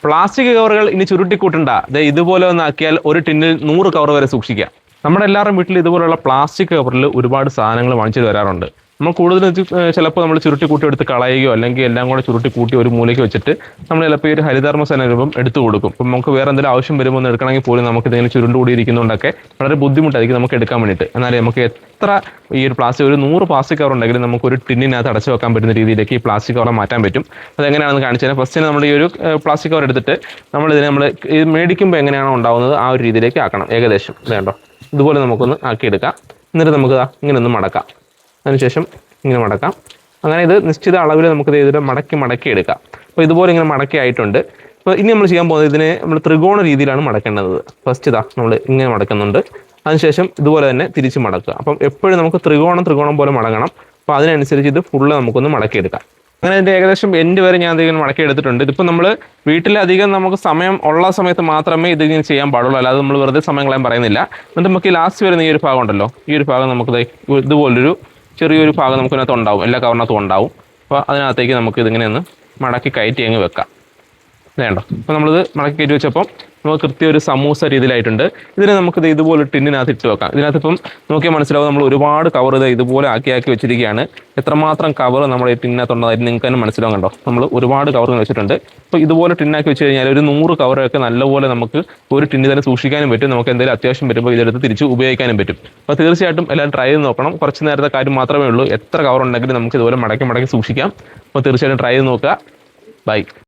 Plastic കവറുകൾ ഇനി ചുരുട്ടിക്കൂട്ടണ്ട, ഇതുപോലെ ഒന്നാക്കിയാൽ ഒരു ടിന്നിൽ 100 കവർ വരെ സൂക്ഷിക്കാം. നമ്മുടെ എല്ലാവരും വീട്ടിൽ ഇതുപോലുള്ള പ്ലാസ്റ്റിക് കവറിൽ ഒരുപാട് സാധനങ്ങൾ വാങ്ങിച്ചു വരാറുണ്ട്. നമ്മൾ കൂടുതൽ ചിലപ്പോൾ നമ്മൾ ചുരുട്ടി കൂട്ടി എടുത്ത് കളയുകയോ അല്ലെങ്കിൽ എല്ലാം കൂടെ ചുരുട്ടി കൂട്ടി ഒരു മൂലയ്ക്ക് വെച്ചിട്ട് നമ്മൾ ചിലപ്പോൾ ഈ ഒരു ഹരിതകർമ്മസേന രൂപം എടുത്തു കൊടുക്കും. ഇപ്പം നമുക്ക് വേറെ എന്തെങ്കിലും ആവശ്യം വരുമ്പോൾ ഒന്ന് എടുക്കണമെങ്കിൽ പോലും നമുക്ക് ഇതിങ്ങനെ ചുരുണ്ടുകൂടി ഇരിക്കുന്നതുകൊണ്ടൊക്കെ വളരെ ബുദ്ധിമുട്ടായിരിക്കും നമുക്ക് എടുക്കാൻ വേണ്ടിയിട്ട്. എന്നാൽ നമുക്ക് എത്ര ഈ ഒരു പ്ലാസ്റ്റിക് ഒരു 100 പ്ലാസ്റ്റിക് കവർ ഉണ്ടെങ്കിലും നമുക്ക് ഒരു ടിന്നിനകത്ത് അടച്ചു വെക്കാൻ പറ്റുന്ന രീതിയിലേക്ക് ഈ പ്ലാസ്റ്റിക് കവർ മാറ്റാൻ പറ്റും. അതെങ്ങനെയാണെന്ന് കാണിച്ചു തരാം. ഫസ്റ്റ് നമ്മൾ ഈ ഒരു പ്ലാസ്റ്റിക് കവർ എടുത്തിട്ട് നമ്മൾ ഇത് മേടിക്കുമ്പോൾ എങ്ങനെയാണോ ഉണ്ടാവുന്നത് ആ ഒരു രീതിയിലേക്ക് ആക്കണം. ഏകദേശം വേണ്ടോ ഇതുപോലെ നമുക്കൊന്ന് ആക്കിയെടുക്കാം. എന്നിട്ട് നമുക്ക് ഇങ്ങനെ ഒന്ന് മടക്കാം. അതിനുശേഷം ഇങ്ങനെ മടക്കാം. അങ്ങനെ ഇത് നിശ്ചിത അളവിൽ നമുക്ക് ഇതിൽ മടക്കി എടുക്കാം. അപ്പോൾ ഇതുപോലെ ഇങ്ങനെ മടക്കി ആയിട്ടുണ്ട്. അപ്പോൾ ഇനി നമ്മൾ ചെയ്യാൻ പോകുന്നത് ഇതിനെ നമ്മൾ ത്രികോണ രീതിയിലാണ് മടക്കേണ്ടത്. ഫസ്റ്റ് നമ്മൾ ഇങ്ങനെ മടക്കുന്നുണ്ട്. അതിനുശേഷം ഇതുപോലെ തന്നെ തിരിച്ച് മടക്കുക. അപ്പം എപ്പോഴും നമുക്ക് ത്രികോണം പോലെ മടങ്ങണം. അപ്പോൾ അതിനനുസരിച്ച് ഇത് ഫുള്ള് നമുക്കൊന്ന് മടക്കിയെടുക്കാം. അങ്ങനെ ഇതിൻ്റെ ഏകദേശം എൻഡ് വരെ ഞാൻ ഇതിങ്ങനെ മടക്കി എടുത്തിട്ടുണ്ട്. ഇതിപ്പോൾ നമ്മൾ വീട്ടിലധികം നമുക്ക് സമയം ഉള്ള സമയത്ത് മാത്രമേ ഇതിങ്ങനെ ചെയ്യാൻ പാടുള്ളൂ, അല്ലാതെ നമ്മൾ വെറുതെ സമയം കളയാൻ പറയുന്നില്ല. എന്നിട്ട് നമുക്ക് ഈ ലാസ്റ്റ് വരുന്ന ഈ ഒരു ഭാഗം ഉണ്ടല്ലോ, ഈ ഒരു ഭാഗം നമുക്ക് ഇതുപോലൊരു ചെറിയൊരു ഭാഗം നമുക്കിതിനകത്ത് ഉണ്ടാവും, എല്ലാ കവറിനകത്തും ഉണ്ടാവും. അപ്പോൾ അതിനകത്തേക്ക് നമുക്ക് ഇതിങ്ങനെ ഒന്ന് മടക്കി കയറ്റി അങ്ങ് വെക്കാം. വേണ്ടോ. അപ്പോൾ നമ്മളിത് മടക്കി കയറ്റി വെച്ചപ്പം നമുക്ക് കൃത്യം ഒരു സമൂസ രീതിയിലായിട്ടുണ്ട്. ഇതിനെ നമുക്കിത് ഇതുപോലെ ടിന്നിനകത്ത് ഇട്ട് വെക്കാം. ഇതിനകത്ത് ഇപ്പം നോക്കിയാൽ മനസ്സിലാവും നമ്മൾ ഒരുപാട് കവർ ഇത് ഇതുപോലെ ആക്കി വെച്ചിരിക്കുകയാണ്. എത്രമാത്രം കവർ നമ്മുടെ ഈ ടിന്നിനകത്തുണ്ടായിരുന്നു നിങ്ങൾക്ക് തന്നെ മനസ്സിലാവും. കണ്ടോ, നമ്മൾ ഒരുപാട് കവറുകൾ വെച്ചിട്ടുണ്ട്. അപ്പോൾ ഇതുപോലെ ടിന്നാക്കി വെച്ച് കഴിഞ്ഞാൽ ഒരു 100 കവറൊക്കെ നല്ലപോലെ നമുക്ക് ഒരു ടിന്നിൽ തന്നെ സൂക്ഷിക്കാനും പറ്റും. നമുക്ക് എന്തെങ്കിലും അത്യാവശ്യം വരുമ്പോൾ ഇതെടുത്ത് തിരിച്ച് ഉപയോഗിക്കാനും പറ്റും. അപ്പോൾ തീർച്ചയായിട്ടും എല്ലാവരും ട്രൈ ചെയ്ത് നോക്കണം. കുറച്ച് നേരത്തെ കാര്യം മാത്രമേ ഉള്ളൂ. എത്ര കവർ ഉണ്ടെങ്കിലും നമുക്ക് ഇതുപോലെ മടക്കി സൂക്ഷിക്കാം. അപ്പോൾ തീർച്ചയായിട്ടും ട്രൈ ചെയ്ത് നോക്കുക. ബൈ.